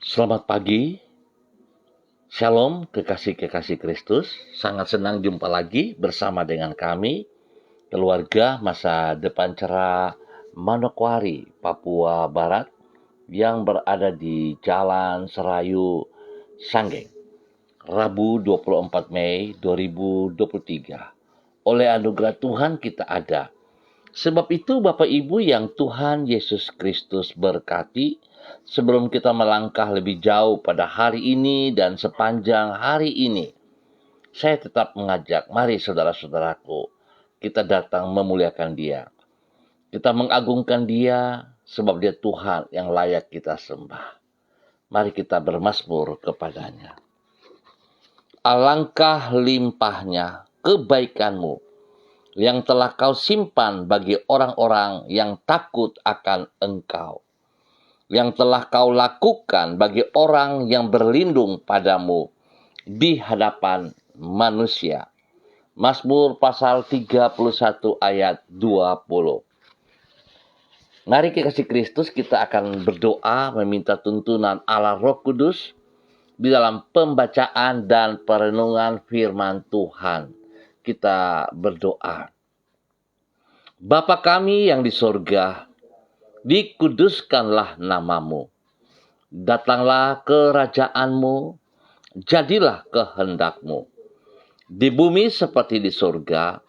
Selamat pagi, Shalom kekasih-kekasih Kristus. Sangat senang jumpa lagi bersama dengan kami, keluarga Masa Depan Cerah Manokwari, Papua Barat, yang berada di Jalan Serayu, Sanggeng, Rabu 24 Mei 2023. Oleh anugerah Tuhan kita ada. Sebab itu Bapak Ibu yang Tuhan Yesus Kristus berkati, sebelum kita melangkah lebih jauh pada hari ini dan sepanjang hari ini, saya tetap mengajak, mari saudara-saudaraku, kita datang memuliakan Dia. Kita mengagungkan Dia sebab Dia Tuhan yang layak kita sembah. Mari kita bermazmur kepadanya. Alangkah limpahnya kebaikan-Mu yang telah Kau simpan bagi orang-orang yang takut akan Engkau, yang telah Kau lakukan bagi orang yang berlindung padamu di hadapan manusia. Mazmur pasal 31 ayat 20. Mari kekasih Kristus, kita akan berdoa meminta tuntunan Allah Roh Kudus di dalam pembacaan dan perenungan firman Tuhan. Kita berdoa. Bapa kami yang di sorga, dikuduskanlah namamu. Datanglah kerajaan-Mu, jadilah kehendak-Mu. Di bumi seperti di sorga,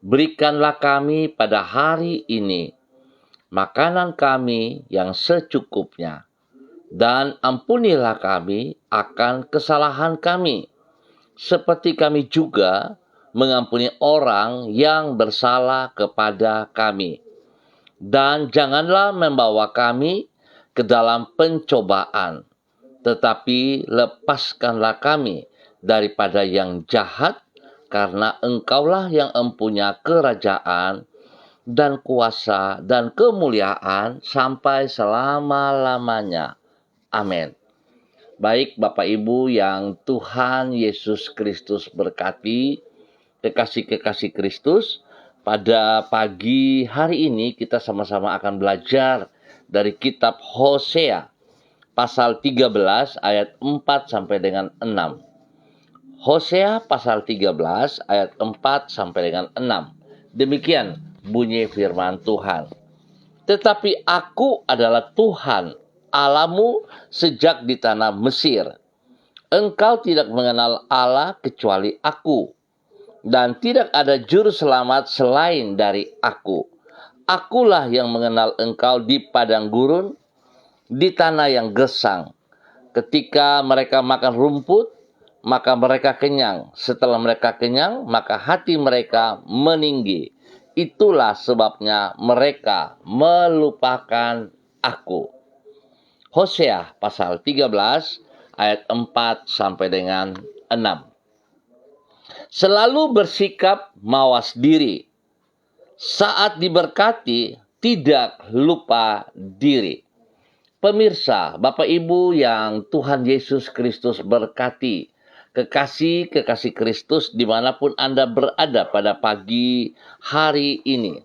berikanlah kami pada hari ini makanan kami yang secukupnya, dan ampunilah kami akan kesalahan kami, seperti kami juga mengampuni orang yang bersalah kepada kami. Dan janganlah membawa kami ke dalam pencobaan, tetapi lepaskanlah kami daripada yang jahat, karena Engkaulah yang empunya kerajaan dan kuasa dan kemuliaan sampai selama-lamanya. Amin. Baik Bapak Ibu yang Tuhan Yesus Kristus berkati, kekasih-kekasih Kristus, pada pagi hari ini kita sama-sama akan belajar dari kitab Hosea pasal 13 ayat 4 sampai dengan 6. Hosea pasal 13 ayat 4 sampai dengan 6. Demikian bunyi firman Tuhan. Tetapi aku adalah Tuhan Allahmu sejak di tanah Mesir. Engkau tidak mengenal Allah kecuali aku, dan tidak ada juru selamat selain dari aku. Akulah yang mengenal engkau di padang gurun, di tanah yang gesang. Ketika mereka makan rumput, maka mereka kenyang. Setelah mereka kenyang, maka hati mereka meninggi. Itulah sebabnya mereka melupakan aku. Hosea pasal 13 ayat 4 sampai dengan 6. Selalu bersikap mawas diri. Saat diberkati, tidak lupa diri. Pemirsa, Bapak Ibu yang Tuhan Yesus Kristus berkati, kekasih-kekasih Kristus dimanapun Anda berada pada pagi hari ini.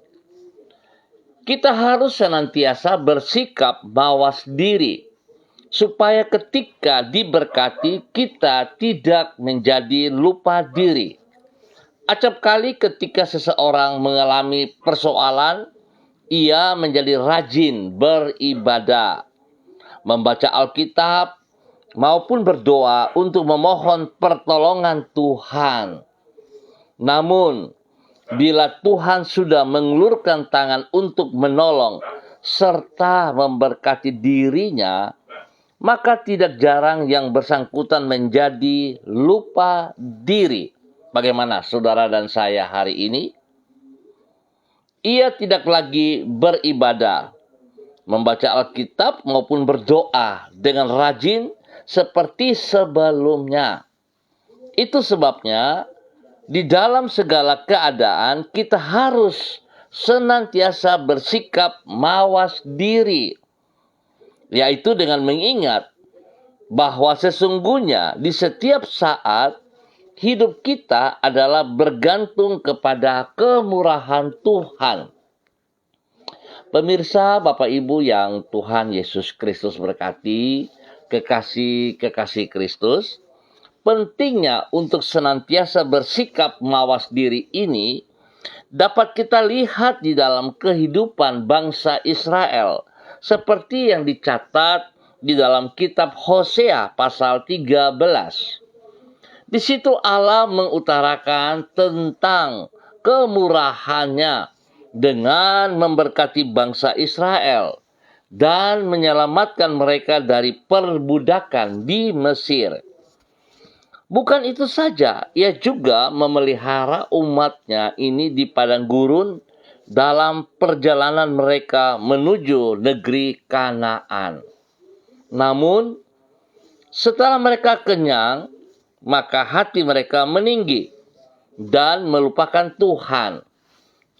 Kita harus senantiasa bersikap mawas diri, supaya ketika diberkati kita tidak menjadi lupa diri. Acap kali ketika seseorang mengalami persoalan, ia menjadi rajin beribadah, membaca Alkitab, maupun berdoa untuk memohon pertolongan Tuhan. Namun, bila Tuhan sudah mengulurkan tangan untuk menolong serta memberkati dirinya, maka tidak jarang yang bersangkutan menjadi lupa diri. Bagaimana saudara dan saya hari ini? Ia tidak lagi beribadah, membaca Alkitab maupun berdoa dengan rajin seperti sebelumnya. Itu sebabnya di dalam segala keadaan kita harus senantiasa bersikap mawas diri, yaitu dengan mengingat bahwa sesungguhnya di setiap saat hidup kita adalah bergantung kepada kemurahan Tuhan. Pemirsa, Bapak Ibu yang Tuhan Yesus Kristus berkati, kekasih-kekasih Kristus, pentingnya untuk senantiasa bersikap mawas diri ini dapat kita lihat di dalam kehidupan bangsa Israel, seperti yang dicatat di dalam kitab Hosea pasal 13. Di situ Allah mengutarakan tentang kemurahannya dengan memberkati bangsa Israel dan menyelamatkan mereka dari perbudakan di Mesir. Bukan itu saja, ia juga memelihara umatnya ini di padang gurun dalam perjalanan mereka menuju negeri Kanaan. Namun, setelah mereka kenyang, maka hati mereka meninggi dan melupakan Tuhan.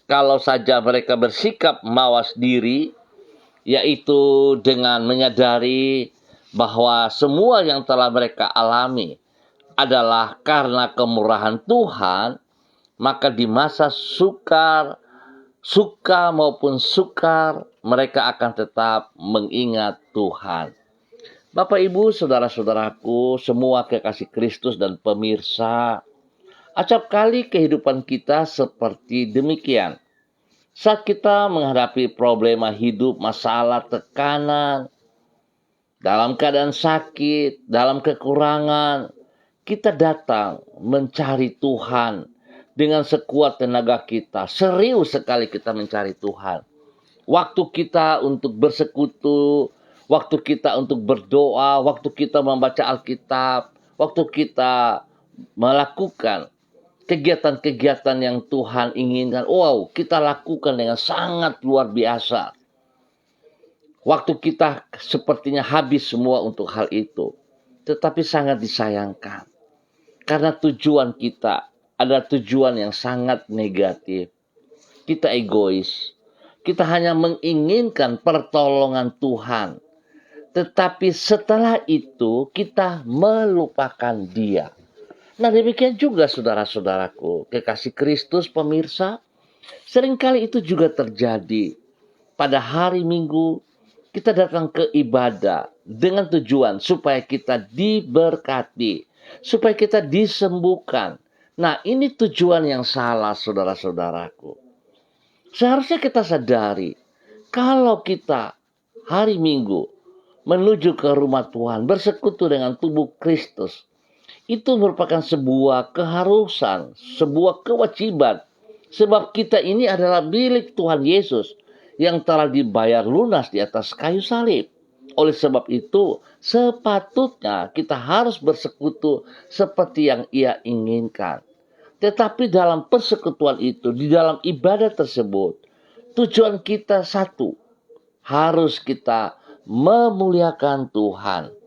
Kalau saja mereka bersikap mawas diri, yaitu dengan menyadari bahwa semua yang telah mereka alami adalah karena kemurahan Tuhan, maka di masa suka maupun sukar, mereka akan tetap mengingat Tuhan. Bapak, Ibu, saudara-saudaraku, semua kekasih Kristus dan pemirsa, acap kali kehidupan kita seperti demikian. Saat kita menghadapi problema hidup, masalah, tekanan, dalam keadaan sakit, dalam kekurangan, kita datang mencari Tuhan dengan sekuat tenaga kita. Serius sekali kita mencari Tuhan. Waktu kita untuk bersekutu, waktu kita untuk berdoa, waktu kita membaca Alkitab, waktu kita melakukan kegiatan-kegiatan yang Tuhan inginkan. Wow, kita lakukan dengan sangat luar biasa. Waktu kita sepertinya habis semua untuk hal itu. Tetapi sangat disayangkan. Karena tujuan kita adalah tujuan yang sangat negatif. Kita egois. Kita hanya menginginkan pertolongan Tuhan. Tetapi setelah itu kita melupakan Dia. Nah, demikian juga saudara-saudaraku, kekasih Kristus pemirsa, seringkali itu juga terjadi. Pada hari Minggu kita datang ke ibadah dengan tujuan supaya kita diberkati, supaya kita disembuhkan. Nah, ini tujuan yang salah saudara-saudaraku. Seharusnya kita sadari, kalau kita hari Minggu menuju ke rumah Tuhan, bersekutu dengan tubuh Kristus, itu merupakan sebuah keharusan, sebuah kewajiban. Sebab kita ini adalah milik Tuhan Yesus yang telah dibayar lunas di atas kayu salib. Oleh sebab itu, sepatutnya kita harus bersekutu seperti yang Ia inginkan. Tetapi dalam persekutuan itu, di dalam ibadah tersebut, tujuan kita satu, harus kita memuliakan Tuhan,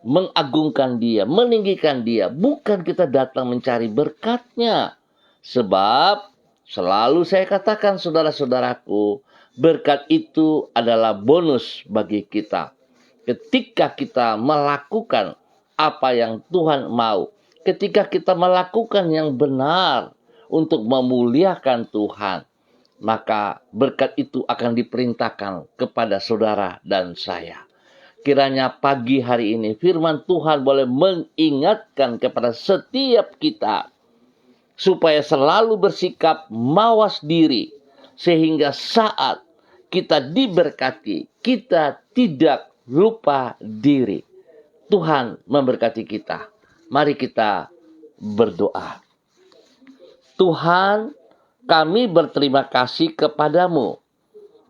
mengagungkan Dia, meninggikan Dia. Bukan kita datang mencari berkat-Nya. Sebab selalu saya katakan saudara-saudaraku, berkat itu adalah bonus bagi kita. Ketika kita melakukan apa yang Tuhan mau, ketika kita melakukan yang benar untuk memuliakan Tuhan, maka berkat itu akan diperintahkan kepada saudara dan saya. Kiranya pagi hari ini firman Tuhan boleh mengingatkan kepada setiap kita supaya selalu bersikap mawas diri, sehingga saat kita diberkati, kita tidak lupa diri. Tuhan memberkati kita. Mari kita berdoa. Tuhan, kami berterima kasih kepadamu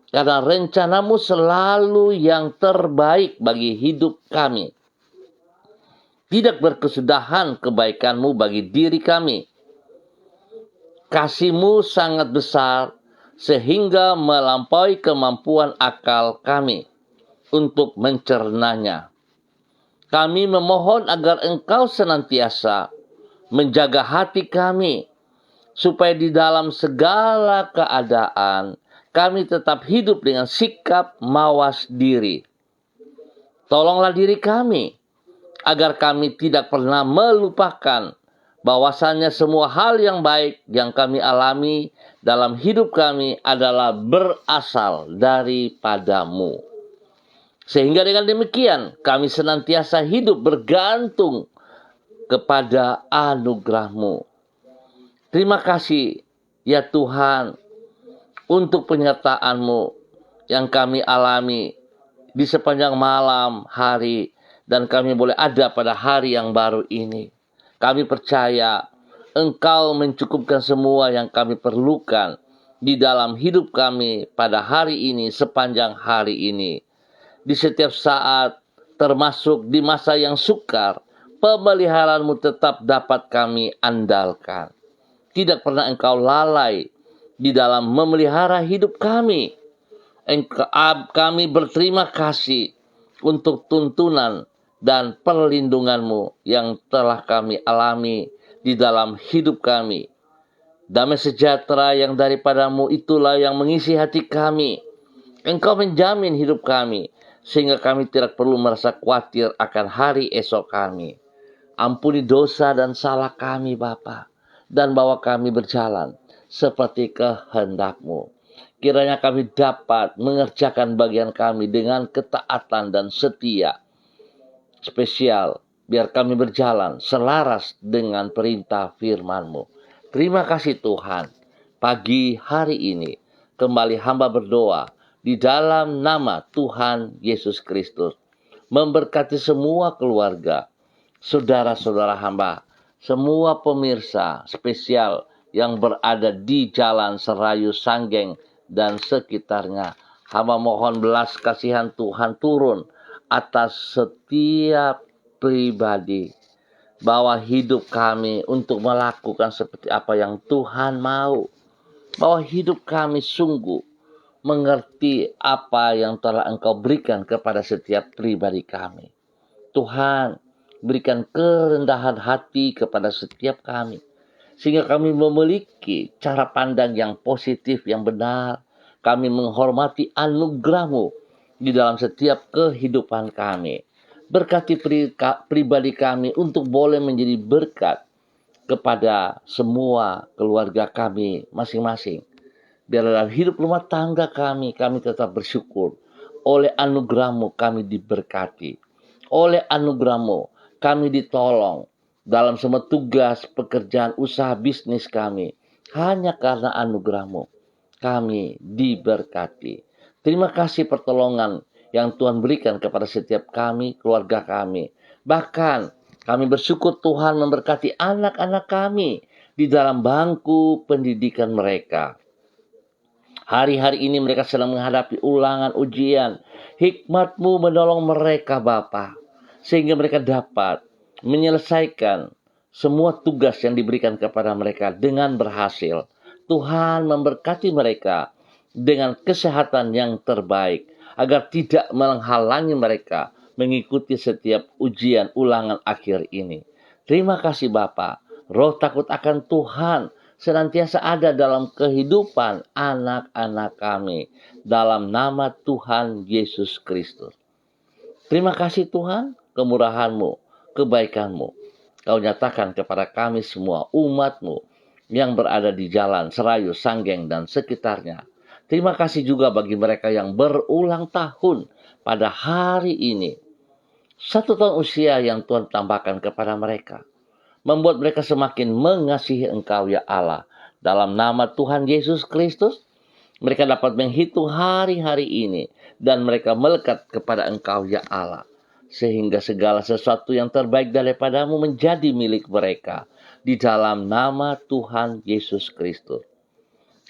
karena rencanamu selalu yang terbaik bagi hidup kami. Tidak berkesudahan kebaikanmu bagi diri kami. Kasih-Mu sangat besar sehingga melampaui kemampuan akal kami untuk mencernanya. Kami memohon agar Engkau senantiasa menjaga hati kami, supaya di dalam segala keadaan kami tetap hidup dengan sikap mawas diri. Tolonglah diri kami, agar kami tidak pernah melupakan bahwasannya semua hal yang baik yang kami alami dalam hidup kami adalah berasal daripada-Mu. Sehingga dengan demikian kami senantiasa hidup bergantung kepada anugerah-Mu. Terima kasih ya Tuhan untuk penyertaan-Mu yang kami alami di sepanjang malam hari dan kami boleh ada pada hari yang baru ini. Kami percaya Engkau mencukupkan semua yang kami perlukan di dalam hidup kami pada hari ini, sepanjang hari ini. Di setiap saat, termasuk di masa yang sukar, pemeliharaan-Mu tetap dapat kami andalkan. Tidak pernah Engkau lalai di dalam memelihara hidup kami. Kami berterima kasih untuk tuntunan dan perlindungan-Mu yang telah kami alami di dalam hidup kami. Damai sejahtera yang daripada-Mu itulah yang mengisi hati kami. Engkau menjamin hidup kami, sehingga kami tidak perlu merasa khawatir akan hari esok kami. Ampuni dosa dan salah kami, Bapa, dan bawa kami berjalan seperti kehendak-Mu. Kiranya kami dapat mengerjakan bagian kami dengan ketaatan dan setia. Spesial, biar kami berjalan selaras dengan perintah firman-Mu. Terima kasih Tuhan. Pagi hari ini, kembali hamba berdoa di dalam nama Tuhan Yesus Kristus. Memberkati semua keluarga, saudara-saudara hamba, semua pemirsa spesial yang berada di Jalan Serayu Sanggeng dan sekitarnya. Hamba mohon belas kasihan Tuhan turun atas setiap pribadi. Bawa hidup kami untuk melakukan seperti apa yang Tuhan mau. Bawa hidup kami sungguh mengerti apa yang telah Engkau berikan kepada setiap pribadi kami. Tuhan, berikan kerendahan hati kepada setiap kami, sehingga kami memiliki cara pandang yang positif, yang benar. Kami menghormati anugerah-Mu di dalam setiap kehidupan kami. Berkati pribadi kami untuk boleh menjadi berkat kepada semua keluarga kami masing-masing. Biar dalam hidup rumah tangga kami tetap bersyukur. Oleh anugerah-Mu kami diberkati. Oleh anugerah-Mu kami ditolong dalam semua tugas, pekerjaan, usaha, bisnis kami. Hanya karena anugerah-Mu kami diberkati. Terima kasih pertolongan yang Tuhan berikan kepada setiap kami, keluarga kami. Bahkan kami bersyukur Tuhan memberkati anak-anak kami di dalam bangku pendidikan mereka. Hari-hari ini mereka sedang menghadapi ulangan ujian. Hikmat-Mu menolong mereka Bapa, sehingga mereka dapat menyelesaikan semua tugas yang diberikan kepada mereka dengan berhasil. Tuhan memberkati mereka dengan kesehatan yang terbaik, agar tidak menghalangi mereka mengikuti setiap ujian ulangan akhir ini. Terima kasih Bapa. Roh takut akan Tuhan senantiasa ada dalam kehidupan anak-anak kami. Dalam nama Tuhan Yesus Kristus. Terima kasih Tuhan, kemurahan-Mu, kebaikan-Mu. Kau nyatakan kepada kami semua umat-Mu yang berada di Jalan Serayu, Sanggeng, dan sekitarnya. Terima kasih juga bagi mereka yang berulang tahun pada hari ini. 1 tahun usia yang Tuhan tambahkan kepada mereka. Membuat mereka semakin mengasihi Engkau ya Allah. Dalam nama Tuhan Yesus Kristus, mereka dapat menghitung hari-hari ini. Dan mereka melekat kepada Engkau ya Allah. Sehingga segala sesuatu yang terbaik daripada-Mu menjadi milik mereka. Di dalam nama Tuhan Yesus Kristus.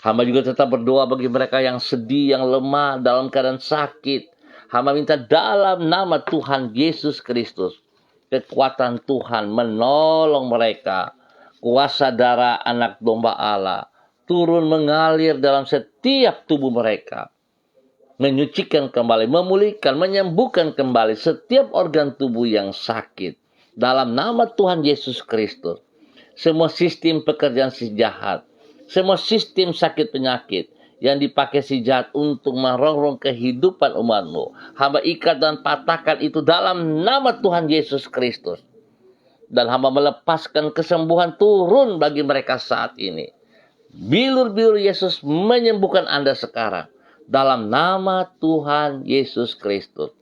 Hamba juga tetap berdoa bagi mereka yang sedih, yang lemah, dalam keadaan sakit. Hamba minta dalam nama Tuhan Yesus Kristus, kekuatan Tuhan menolong mereka. Kuasa darah anak domba Allah turun mengalir dalam setiap tubuh mereka. Menyucikan kembali, memulihkan, menyembuhkan kembali setiap organ tubuh yang sakit. Dalam nama Tuhan Yesus Kristus. Semua sistem pekerjaan si jahat, semua sistem sakit penyakit yang dipakai si jahat untuk merongrong kehidupan umat-Mu, hamba ikat dan patahkan itu dalam nama Tuhan Yesus Kristus. Dan hamba melepaskan kesembuhan turun bagi mereka saat ini. Bilur-bilur Yesus menyembuhkan Anda sekarang. Dalam nama Tuhan Yesus Kristus.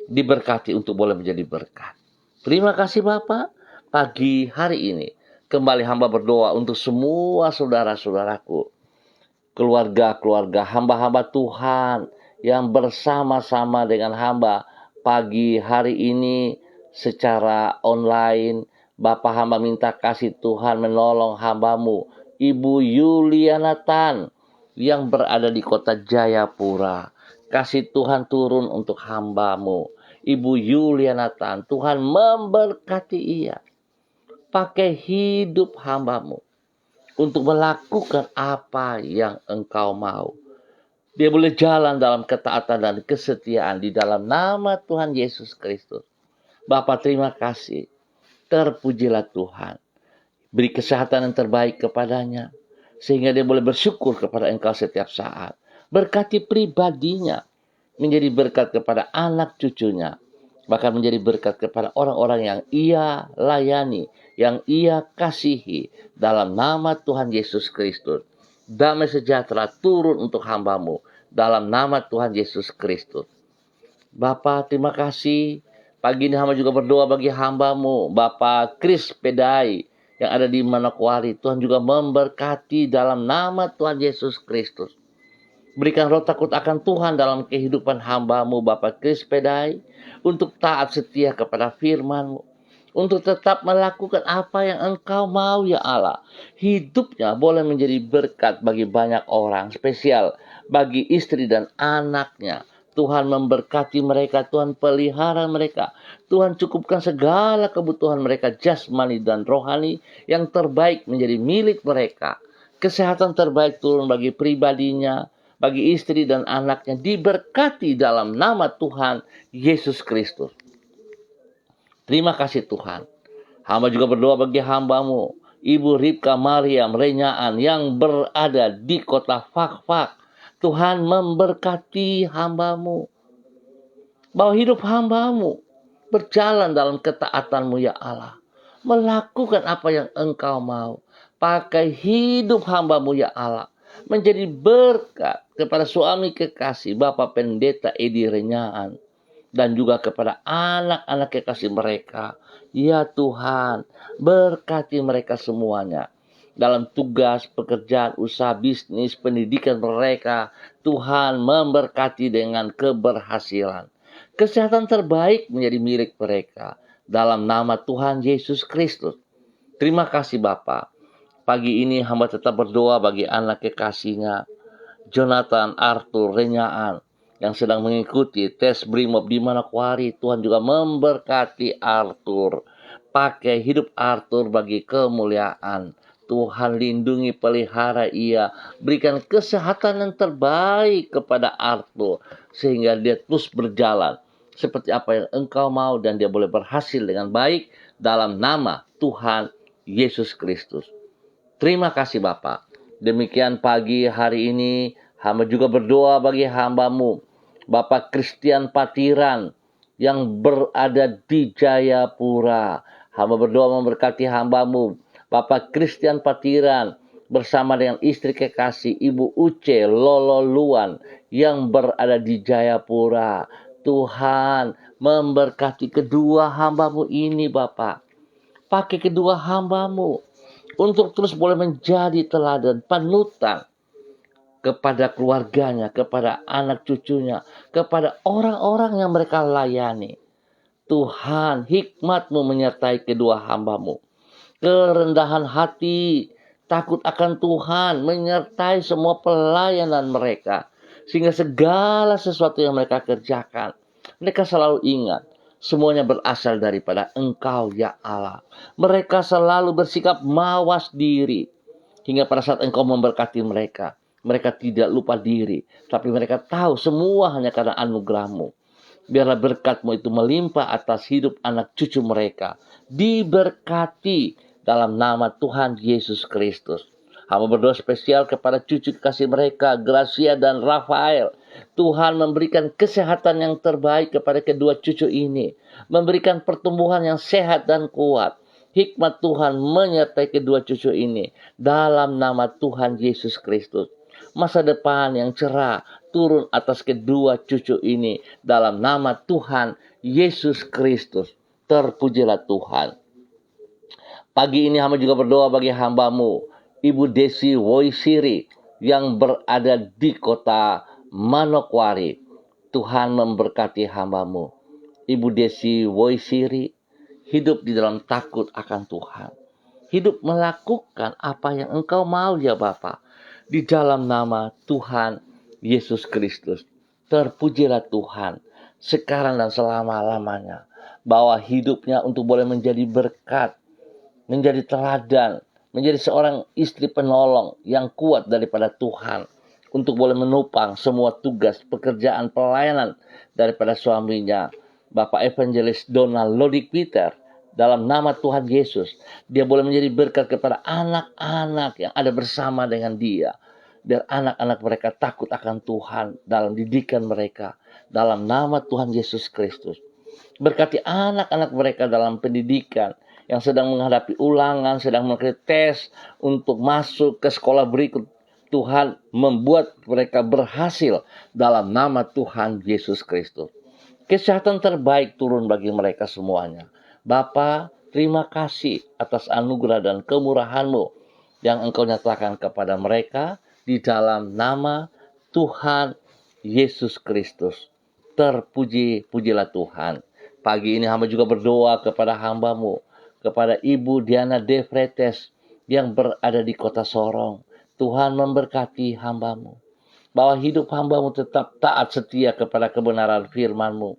diberkati untuk boleh menjadi berkat. Terima kasih Bapak, pagi hari ini kembali hamba berdoa untuk semua saudara-saudaraku, keluarga-keluarga hamba-hamba Tuhan yang bersama-sama dengan hamba pagi hari ini secara online. Bapak hamba minta kasih Tuhan menolong hambamu, Ibu Yuliana Tan, yang berada di kota Jayapura. Kasih Tuhan turun untuk hambamu, Ibu Yuliana Tan. Tuhan memberkati ia. Pakai hidup hambamu untuk melakukan apa yang engkau mau. Dia boleh jalan dalam ketaatan dan kesetiaan di dalam nama Tuhan Yesus Kristus. Bapak terima kasih. Terpujilah Tuhan. Beri kesehatan yang terbaik kepadanya, sehingga dia boleh bersyukur kepada engkau setiap saat. Berkati pribadinya, menjadi berkat kepada anak cucunya, bahkan menjadi berkat kepada orang-orang yang ia layani, yang ia kasihi, dalam nama Tuhan Yesus Kristus. Damai sejahtera turun untuk hambamu, dalam nama Tuhan Yesus Kristus. Bapa terima kasih. Pagi ini hamba juga berdoa bagi hambamu, Bapak Kris Pedai, yang ada di Manokwari. Tuhan juga memberkati dalam nama Tuhan Yesus Kristus. Berikan roh takut akan Tuhan dalam kehidupan hambamu, Bapak Kris Pedai, untuk taat setia kepada firman-Mu, untuk tetap melakukan apa yang Engkau mau, ya Allah. Hidupnya boleh menjadi berkat bagi banyak orang, spesial bagi istri dan anaknya. Tuhan memberkati mereka, Tuhan pelihara mereka, Tuhan cukupkan segala kebutuhan mereka jasmani dan rohani, yang terbaik menjadi milik mereka. Kesehatan terbaik turun bagi pribadinya, bagi istri dan anaknya, diberkati dalam nama Tuhan Yesus Kristus. Terima kasih Tuhan. Hamba juga berdoa bagi hambamu, Ibu Ripka Mariam Renyaan, yang berada di kota Fakfak. Tuhan memberkati hambamu, bahwa hidup hambamu berjalan dalam ketaatan-Mu, ya Allah. Melakukan apa yang Engkau mau. Pakai hidup hambamu, ya Allah, menjadi berkat kepada suami kekasih Bapak Pendeta Edi Renyaan, dan juga kepada anak-anak kekasih mereka. Ya Tuhan, berkati mereka semuanya dalam tugas, pekerjaan, usaha, bisnis, pendidikan mereka. Tuhan memberkati dengan keberhasilan. Kesehatan terbaik menjadi milik mereka, dalam nama Tuhan Yesus Kristus. Terima kasih Bapa. Pagi ini hamba tetap berdoa bagi anak kekasihnya, Jonathan Arthur Renyaan, yang sedang mengikuti tes Brimob di Manokwari. Tuhan juga memberkati Arthur. Pakai hidup Arthur bagi kemuliaan. Tuhan lindungi, pelihara ia. Berikan kesehatan yang terbaik kepada Arthur, sehingga dia terus berjalan seperti apa yang Engkau mau, dan dia boleh berhasil dengan baik dalam nama Tuhan Yesus Kristus. Terima kasih Bapak. Demikian pagi hari ini hamba juga berdoa bagi hambamu, Bapak Christian Patiran, yang berada di Jayapura. Hamba berdoa memberkati hambamu, Bapak Christian Patiran, bersama dengan istri kekasih Ibu Uce Lololuan, yang berada di Jayapura. Tuhan memberkati kedua hambamu ini Bapak. Pakai kedua hambamu untuk terus boleh menjadi teladan, panutan kepada keluarganya, kepada anak cucunya, kepada orang-orang yang mereka layani. Tuhan, hikmat-Mu menyertai kedua hambamu. Kerendahan hati, takut akan Tuhan menyertai semua pelayanan mereka, sehingga segala sesuatu yang mereka kerjakan, mereka selalu ingat semuanya berasal daripada Engkau, ya Allah. Mereka selalu bersikap mawas diri, hingga pada saat Engkau memberkati mereka, mereka tidak lupa diri, tapi mereka tahu semua hanya karena anugerah-Mu. Biarlah berkat-Mu itu melimpah atas hidup anak cucu mereka. Diberkati dalam nama Tuhan Yesus Kristus. Hamba berdoa spesial kepada cucu kasih mereka, Gracia dan Rafael. Tuhan memberikan kesehatan yang terbaik kepada kedua cucu ini. Memberikan pertumbuhan yang sehat dan kuat. Hikmat Tuhan menyertai kedua cucu ini. Dalam nama Tuhan Yesus Kristus. Masa depan yang cerah turun atas kedua cucu ini dalam nama Tuhan Yesus Kristus. Terpujilah Tuhan. Pagi ini hamba juga berdoa bagi hambamu, Ibu Desi Woisiri, yang berada di kota Manokwari. Tuhan memberkati hambamu, Ibu Desi Woisiri, hidup di dalam takut akan Tuhan. Hidup melakukan apa yang engkau mau ya Bapa. Di dalam nama Tuhan Yesus Kristus. Terpujilah Tuhan sekarang dan selama-lamanya. Bahwa hidupnya untuk boleh menjadi berkat, menjadi teladan, menjadi seorang istri penolong yang kuat daripada Tuhan. Untuk boleh menopang semua tugas, pekerjaan, pelayanan daripada suaminya, Bapak Evangelis Donald Lodik Peter. Dalam nama Tuhan Yesus, dia boleh menjadi berkat kepada anak-anak yang ada bersama dengan dia. Biar anak-anak mereka takut akan Tuhan dalam didikan mereka. Dalam nama Tuhan Yesus Kristus. Berkati anak-anak mereka dalam pendidikan yang sedang menghadapi ulangan, sedang menghadapi tes untuk masuk ke sekolah berikut. Tuhan membuat mereka berhasil dalam nama Tuhan Yesus Kristus. Kesehatan terbaik turun bagi mereka semuanya. Bapa, terima kasih atas anugerah dan kemurahan-Mu yang Engkau nyatakan kepada mereka di dalam nama Tuhan Yesus Kristus. Terpuji-pujilah Tuhan. Pagi ini hamba juga berdoa kepada hamba-Mu, kepada Ibu Diana De Fretes yang berada di kota Sorong. Tuhan memberkati hamba-Mu, bahwa hidup hamba-Mu tetap taat setia kepada kebenaran firman-Mu,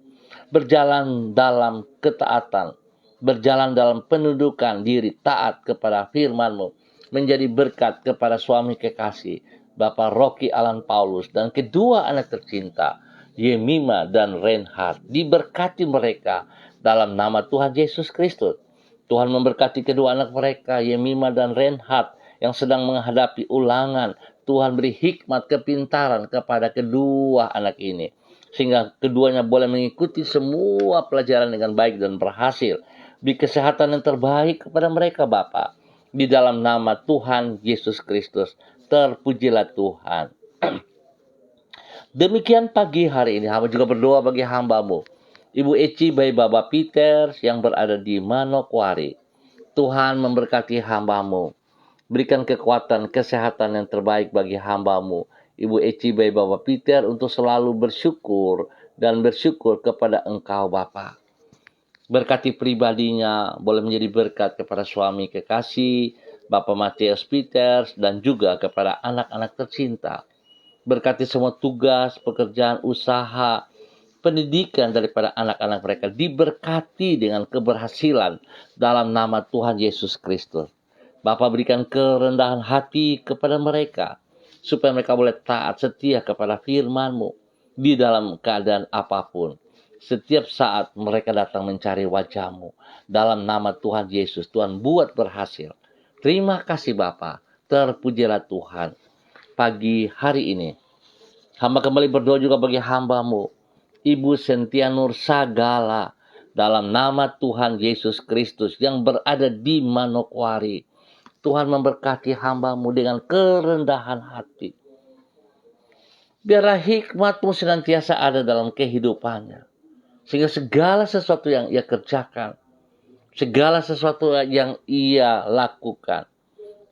berjalan dalam ketaatan, berjalan dalam penundukan diri, taat kepada firman-Mu, menjadi berkat kepada suami kekasih, Bapak Rocky Alan Paulus, dan kedua anak tercinta, Yemima dan Reinhard. Diberkati mereka dalam nama Tuhan Yesus Kristus. Tuhan memberkati kedua anak mereka, Yemima dan Reinhard, yang sedang menghadapi ulangan. Tuhan beri hikmat kepintaran kepada kedua anak ini, sehingga keduanya boleh mengikuti semua pelajaran dengan baik dan berhasil. Beri kesehatan yang terbaik kepada mereka Bapa. Di dalam nama Tuhan Yesus Kristus. Terpujilah Tuhan. Demikian pagi hari ini hamba juga berdoa bagi hamba-Mu, Ibu Eci Bayi Baba Peter yang berada di Manokwari. Tuhan memberkati hamba-Mu. Berikan kekuatan, kesehatan yang terbaik bagi hamba-Mu, Ibu Eci Bayi Baba Peter, untuk selalu bersyukur dan bersyukur kepada Engkau Bapa. Berkati pribadinya, boleh menjadi berkat kepada suami kekasih, Bapak Matius Peters, dan juga kepada anak-anak tercinta. Berkati semua tugas, pekerjaan, usaha, pendidikan daripada anak-anak mereka. Diberkati dengan keberhasilan dalam nama Tuhan Yesus Kristus. Bapa, berikan kerendahan hati kepada mereka, supaya mereka boleh taat setia kepada firman-Mu di dalam keadaan apapun. Setiap saat mereka datang mencari wajah-Mu. Dalam nama Tuhan Yesus, Tuhan buat berhasil. Terima kasih Bapa. Terpujilah Tuhan. Pagi hari ini, hamba kembali berdoa juga bagi hamba-Mu, Ibu Sentianur Sagala, dalam nama Tuhan Yesus Kristus yang berada di Manokwari. Tuhan memberkati hamba-Mu dengan kerendahan hati. Biarlah hikmat-Mu senantiasa ada dalam kehidupannya. Sehingga segala sesuatu yang ia kerjakan, segala sesuatu yang ia lakukan,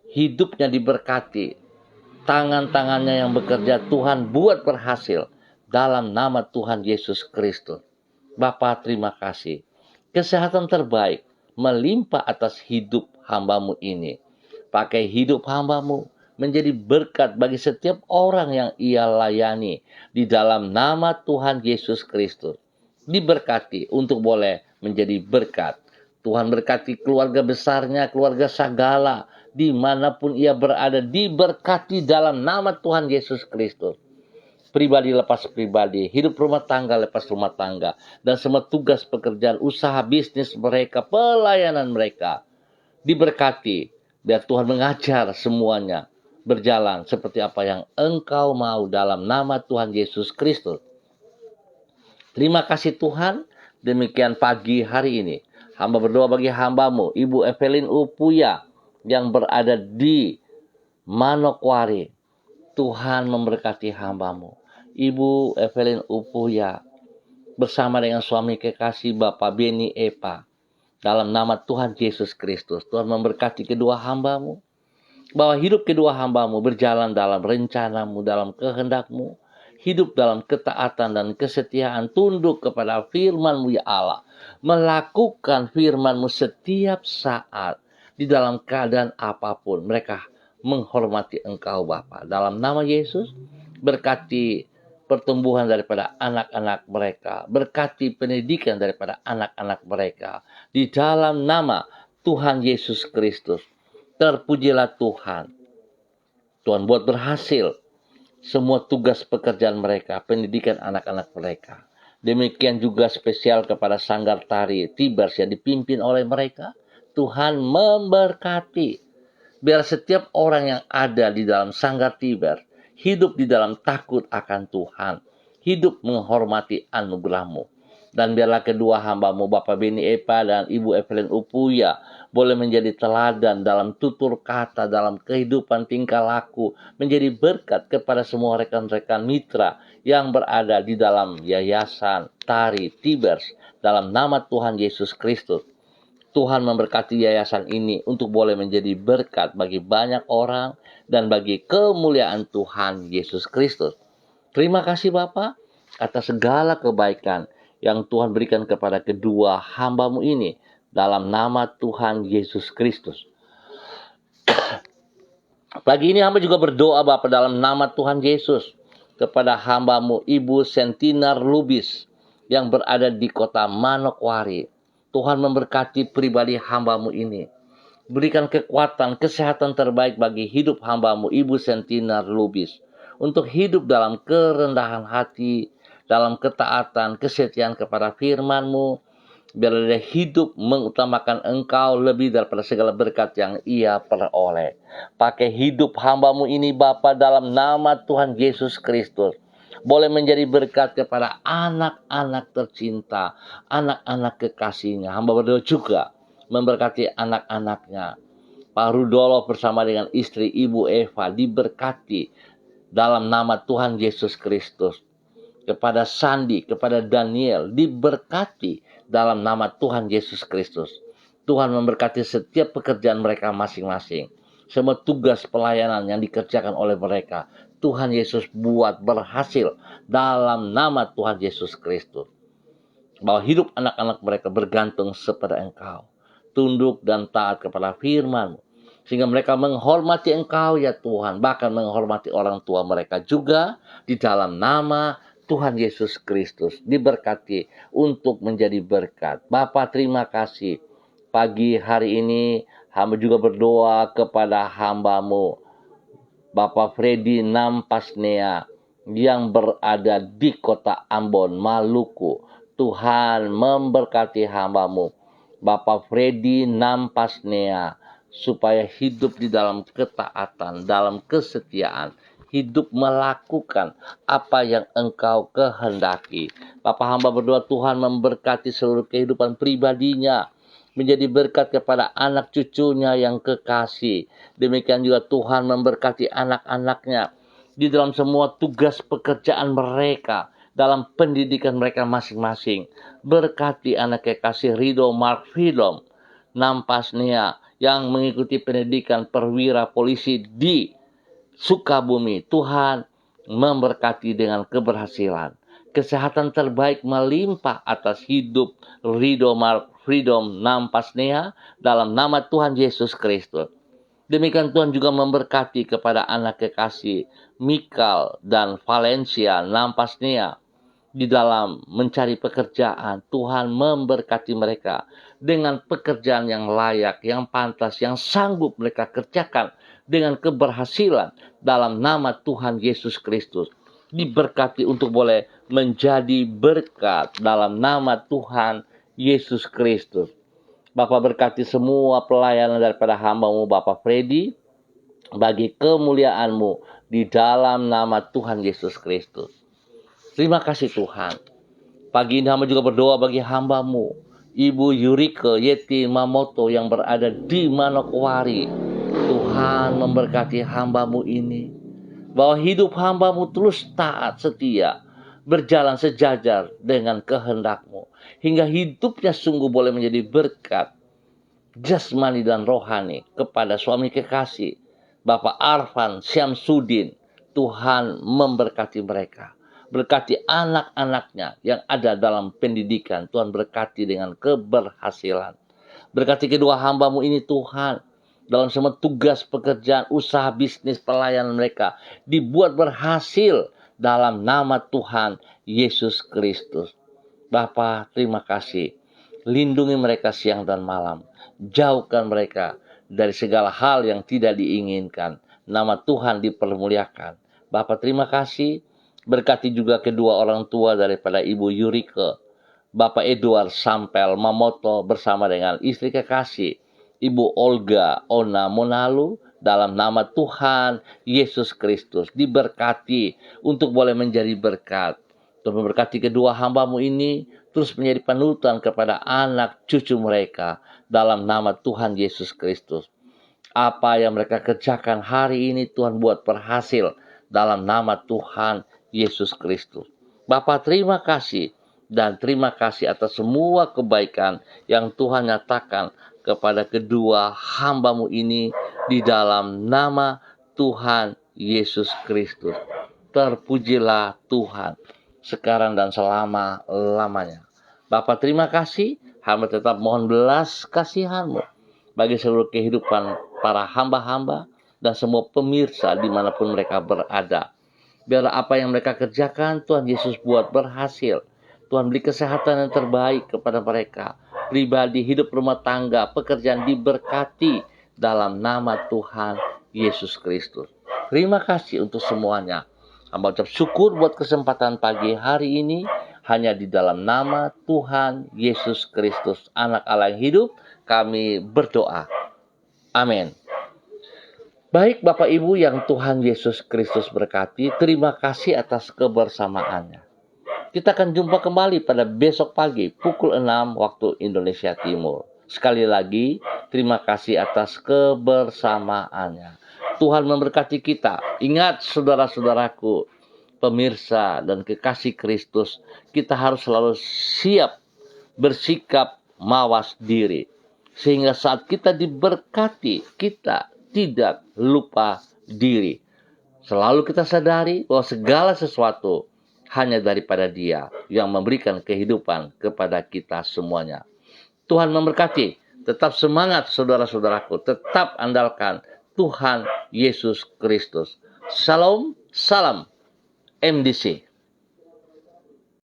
hidupnya diberkati. Tangan-tangannya yang bekerja Tuhan buat berhasil dalam nama Tuhan Yesus Kristus. Bapa, terima kasih. Kesehatan terbaik melimpah atas hidup hamba-Mu ini. Pakai hidup hamba-Mu menjadi berkat bagi setiap orang yang ia layani. Di dalam nama Tuhan Yesus Kristus. Diberkati untuk boleh menjadi berkat. Tuhan berkati keluarga besarnya, keluarga Sagala, dimanapun ia berada, diberkati dalam nama Tuhan Yesus Kristus. Pribadi lepas pribadi, hidup rumah tangga lepas rumah tangga, dan semua tugas pekerjaan, usaha, bisnis mereka, pelayanan mereka, diberkati. Biar Tuhan mengajar semuanya berjalan seperti apa yang Engkau mau dalam nama Tuhan Yesus Kristus. Terima kasih Tuhan. Demikian pagi hari ini, hamba berdoa bagi hamba-Mu, Ibu Evelyn Upuya, yang berada di Manokwari. Tuhan memberkati hamba-Mu. Ibu Evelyn Upuya, bersama dengan suami kekasih Bapak Beni Epa. Dalam nama Tuhan Yesus Kristus, Tuhan memberkati kedua hamba-Mu, bahwa hidup kedua hamba-Mu berjalan dalam rencana-Mu, dalam kehendak-Mu, hidup dalam ketaatan dan kesetiaan, tunduk kepada firman-Mu ya Allah, melakukan firman-Mu setiap saat, di dalam keadaan apapun, mereka menghormati Engkau Bapa. Dalam nama Yesus, berkati pertumbuhan daripada anak-anak mereka, berkati pendidikan daripada anak-anak mereka. Di dalam nama Tuhan Yesus Kristus, terpujilah Tuhan. Tuhan buat berhasil semua tugas pekerjaan mereka, pendidikan anak-anak mereka. Demikian juga spesial kepada Sanggar Tari Tibers yang dipimpin oleh mereka. Tuhan memberkati. Biar setiap orang yang ada di dalam Sanggar Tibers hidup di dalam takut akan Tuhan, hidup menghormati anugerah-Mu. Dan biarlah kedua hamba-Mu, Bapak Beni Epa dan Ibu Evelyn Upuya, boleh menjadi teladan dalam tutur kata, dalam kehidupan tingkah laku, menjadi berkat kepada semua rekan-rekan mitra yang berada di dalam Yayasan Tari Tibers. Dalam nama Tuhan Yesus Kristus, Tuhan memberkati yayasan ini untuk boleh menjadi berkat bagi banyak orang dan bagi kemuliaan Tuhan Yesus Kristus. Terima kasih Bapa atas segala kebaikan yang Tuhan berikan kepada kedua hamba-Mu ini dalam nama Tuhan Yesus Kristus. Pagi ini hamba juga berdoa Bapa dalam nama Tuhan Yesus kepada hamba-Mu Ibu Sentinar Lubis yang berada di kota Manokwari. Tuhan memberkati pribadi hamba-Mu ini. Berikan kekuatan, kesehatan terbaik bagi hidup hamba-Mu Ibu Sentinar Lubis. Untuk hidup dalam kerendahan hati, dalam ketaatan, kesetiaan kepada firman-Mu. Biar dia hidup mengutamakan Engkau lebih daripada segala berkat yang ia peroleh. Pakai hidup hamba-Mu ini Bapa dalam nama Tuhan Yesus Kristus. Boleh menjadi berkat kepada anak-anak tercinta, anak-anak kekasihnya. Hamba berdoa juga memberkati anak-anaknya. Pak Rudolf bersama dengan istri Ibu Eva diberkati dalam nama Tuhan Yesus Kristus. Kepada Sandi, kepada Daniel diberkati dalam nama Tuhan Yesus Kristus. Tuhan memberkati setiap pekerjaan mereka masing-masing. Semua tugas pelayanan yang dikerjakan oleh mereka, Tuhan Yesus buat berhasil dalam nama Tuhan Yesus Kristus. Bahwa hidup anak-anak mereka bergantung kepada Engkau. Tunduk dan taat kepada firman-Mu. Sehingga mereka menghormati Engkau ya Tuhan. Bahkan menghormati orang tua mereka juga. Di dalam nama Tuhan Yesus Kristus. Diberkati untuk menjadi berkat. Bapa terima kasih. Pagi hari ini hamba juga berdoa kepada hamba-Mu Bapak Freddy Nampasnea yang berada di kota Ambon, Maluku. Tuhan memberkati hamba-Mu Bapak Freddy Nampasnea supaya hidup di dalam ketaatan, dalam kesetiaan, hidup melakukan apa yang Engkau kehendaki. Bapak hamba berdoa Tuhan memberkati seluruh kehidupan pribadinya, menjadi berkat kepada anak cucunya yang kekasih. Demikian juga Tuhan memberkati anak-anaknya di dalam semua tugas pekerjaan mereka, dalam pendidikan mereka masing-masing. Berkati anak kekasih Rido Mark Freedom Nampasnea yang mengikuti pendidikan perwira polisi di Sukabumi. Tuhan memberkati dengan keberhasilan. Kesehatan terbaik melimpah atas hidup Rido Mark Freedom Nampasnea dalam nama Tuhan Yesus Kristus. Demikian Tuhan juga memberkati kepada anak kekasih Mikal dan Valencia Nampasnea di dalam mencari pekerjaan. Tuhan memberkati mereka dengan pekerjaan yang layak, yang pantas, yang sanggup mereka kerjakan dengan keberhasilan dalam nama Tuhan Yesus Kristus. Diberkati untuk boleh menjadi berkat dalam nama Tuhan Yesus Kristus. Bapak berkati semua pelayanan daripada hamba-Mu Bapak Freddy bagi kemuliaan-Mu di dalam nama Tuhan Yesus Kristus. Terima kasih Tuhan. Pagi ini hamba juga berdoa bagi hamba-Mu Ibu Yurike Yeti Mamoto yang berada di Manokwari. Tuhan memberkati hamba-Mu ini. bahwa hidup hamba-Mu terus taat setia, berjalan sejajar dengan kehendak-Mu, hingga hidupnya sungguh boleh menjadi berkat jasmani dan rohani kepada suami kekasih, Bapak Arfan Syamsuddin. Tuhan memberkati mereka. Berkati anak-anaknya yang ada dalam pendidikan. Tuhan berkati dengan keberhasilan. Berkati kedua hamba-Mu ini Tuhan. Dalam semua tugas pekerjaan, usaha, bisnis, pelayanan mereka dibuat berhasil dalam nama Tuhan Yesus Kristus. Bapa, terima kasih. Lindungi mereka siang dan malam. Jauhkan mereka dari segala hal yang tidak diinginkan. Nama Tuhan dipermuliakan. Bapa, terima kasih. Berkati juga kedua orang tua daripada Ibu Yurike, Bapak Edward Sampel Mamoto bersama dengan istri kekasih Ibu Olga Ona Monalu. Dalam nama Tuhan Yesus Kristus diberkati untuk boleh menjadi berkat. Tuhan memberkati kedua hamba-Mu ini terus menjadi panutan kepada anak cucu mereka dalam nama Tuhan Yesus Kristus. Apa yang mereka kerjakan hari ini Tuhan buat berhasil dalam nama Tuhan Yesus Kristus. Bapa, terima kasih dan terima kasih atas semua kebaikan yang Tuhan nyatakan kepada kedua hamba-Mu ini di dalam nama Tuhan Yesus Kristus. Terpujilah Tuhan sekarang dan selama-lamanya. Bapa, terima kasih. Hamba tetap mohon belas kasihan-Mu bagi seluruh kehidupan para hamba-hamba dan semua pemirsa dimanapun mereka berada. Biarlah apa yang mereka kerjakan Tuhan Yesus buat berhasil. Tuhan beri kesehatan yang terbaik kepada mereka. Pribadi, hidup rumah tangga, pekerjaan diberkati dalam nama Tuhan Yesus Kristus. Terima kasih untuk semuanya. Hamba ucap syukur buat kesempatan pagi hari ini. Hanya di dalam nama Tuhan Yesus Kristus, Anak Allah yang hidup, kami berdoa. Amin. Baik Bapak Ibu yang Tuhan Yesus Kristus berkati, terima kasih atas kebersamaannya. Kita akan jumpa kembali pada besok pagi pukul 6 waktu Indonesia Timur. Sekali lagi, terima kasih atas kebersamaannya. Tuhan memberkati kita. Ingat saudara-saudaraku, pemirsa dan kekasih Kristus, kita harus selalu siap bersikap mawas diri. Sehingga saat kita diberkati, kita tidak lupa diri. Selalu kita sadari bahwa segala sesuatu hanya daripada Dia yang memberikan kehidupan kepada kita semuanya. Tuhan memberkati. Tetap semangat saudara-saudaraku. Tetap andalkan Tuhan Yesus Kristus. Shalom, salam MDC.